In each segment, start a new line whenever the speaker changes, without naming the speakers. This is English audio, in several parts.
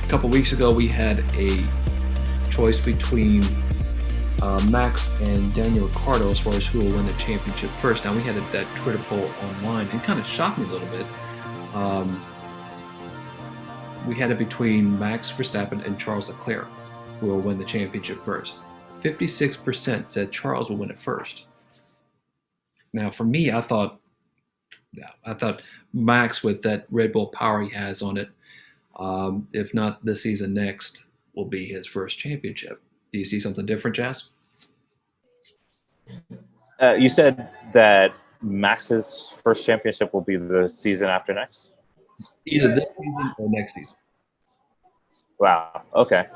A couple weeks ago, we had a choice between Max and Daniel Ricciardo as far as who will win the championship first. Now, we had that Twitter poll online, and it kind of shocked me a little bit. We had it between Max Verstappen and Charles Leclerc, who will win the championship first. 56% said Charles will win it first. Now, for me, I thought Max, with that Red Bull power he has on it, if not this season, next will be his first championship. Do you see something different, Jazz?
You said that Max's first championship will be the season after next?
Either this season or next season.
Wow. Okay.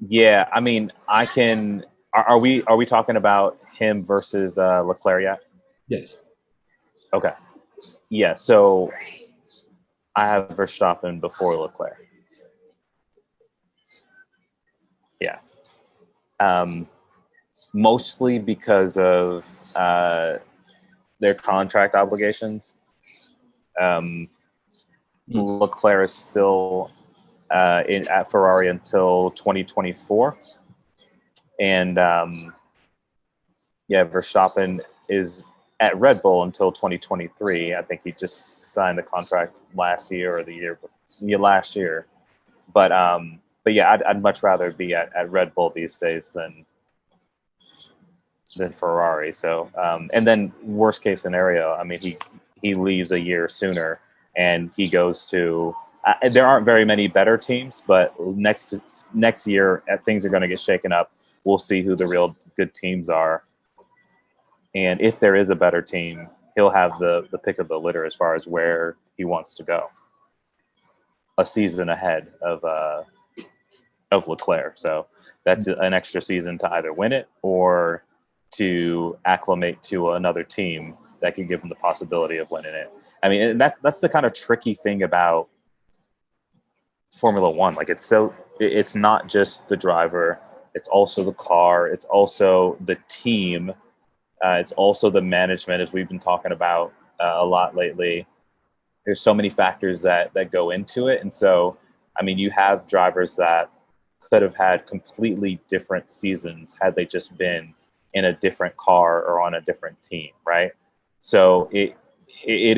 Yeah, I mean, I can. Are we talking about him versus Leclerc yet?
Yes.
Okay. Yeah. So I have Verstappen before Leclerc. Yeah. Mostly because of their contract obligations. Leclerc is still at Ferrari until 2024, and Verstappen is at Red Bull until 2023. I think he just signed the contract last year or last year. But yeah, I'd much rather be at Red Bull these days than Ferrari. So and then worst case scenario, I mean, he leaves a year sooner and he goes to. There aren't very many better teams, but next year things are going to get shaken up. We'll see who the real good teams are, and if there is a better team, he'll have the pick of the litter as far as where he wants to go. A season ahead of Leclerc, so that's an extra season to either win it or to acclimate to another team that can give him the possibility of winning it. I mean, that's the kind of tricky thing about Formula One. Like, it's not just the driver, it's also the car, it's also the team, it's also the management, as we've been talking about a lot lately. There's so many factors that go into it. And so, I mean, you have drivers that could have had completely different seasons had they just been in a different car or on a different team, right? So it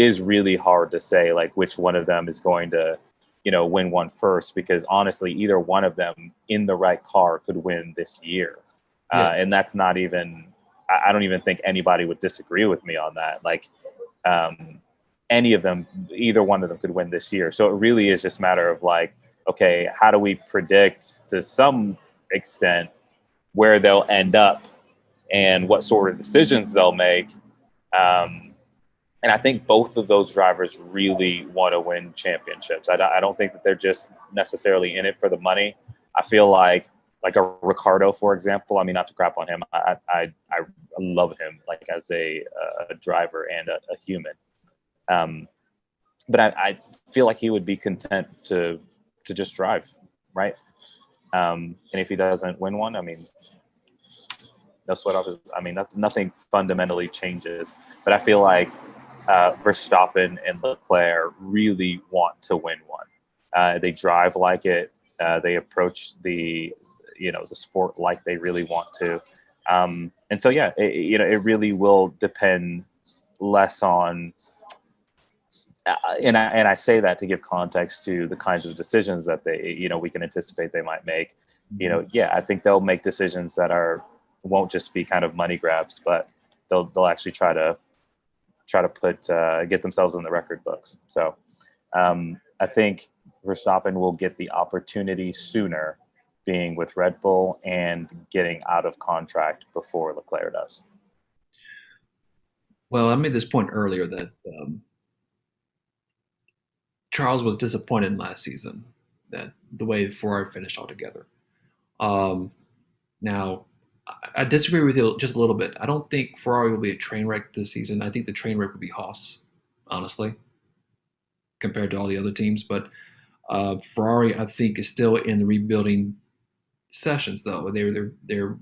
is really hard to say, like, which one of them is going to, win one first, because honestly, either one of them in the right car could win this year. Yeah. And that's not even, I don't even think anybody would disagree with me on that. Like, any of them, either one of them could win this year. So it really is just a matter of, like, okay, how do we predict to some extent where they'll end up and what sort of decisions they'll make? And I think both of those drivers really want to win championships. I don't think that they're just necessarily in it for the money. I feel like a Ricciardo, for example. I mean, not to crap on him. I love him, like, as a driver and a human. But I feel like he would be content to just drive, right? And if he doesn't win one, I mean, no sweat off his. I mean, nothing fundamentally changes. But I feel like Verstappen and Leclerc really want to win one. They drive like it. They approach the sport like they really want to. And so, yeah, it really will depend less on. And I say that to give context to the kinds of decisions that we can anticipate they might make. I think they'll make decisions that won't just be kind of money grabs, but they'll actually try to get themselves in the record books. So I think Verstappen will get the opportunity sooner, being with Red Bull and getting out of contract before Leclerc does.
Well, I made this point earlier that Charles was disappointed last season, that the way Ferrari finished altogether. Now, I disagree with you just a little bit. I don't think Ferrari will be a train wreck this season. I think the train wreck will be Haas, honestly, compared to all the other teams. But Ferrari, I think, is still in the rebuilding sessions, though. They're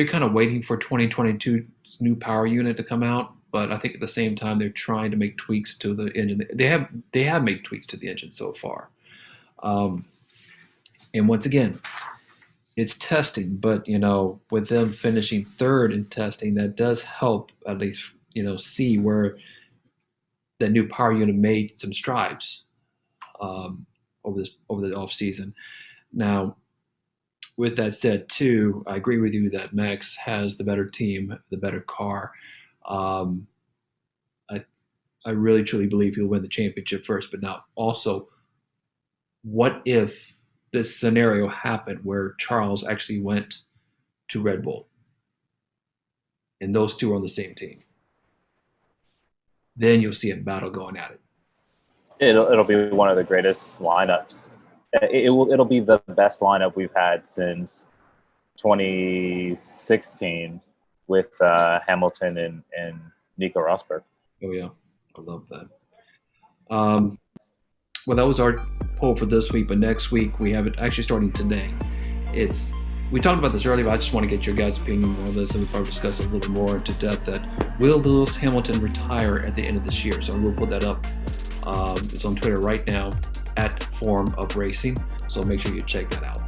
kind of waiting for 2022's new power unit to come out. but I think at the same time they're trying to make tweaks to the engine. They have made tweaks to the engine so far, um, and once again, it's testing. But with them finishing third in testing, that does help at least see where that new power unit made some strides over the off season. Now, with that said, too, I agree with you that Max has the better team, the better car. Um, I I really truly believe he'll win the championship first. But now, also, what if this scenario happened where Charles actually went to Red Bull and those two are on the same team? Then you'll see a battle going at it.
It'll be one of the greatest lineups. It'll be the best lineup we've had since 2016 with Hamilton and Nico Rosberg.
Oh yeah, I love that. Um, well, that was our poll for this week, but next week we have it actually starting today. We talked about this earlier, but I just want to get your guys' opinion on this, and we'll probably discuss it a little bit more into depth. That will Lewis Hamilton retire at the end of this year? So we'll put that up. It's on Twitter right now at Form of Racing. So make sure you check that out.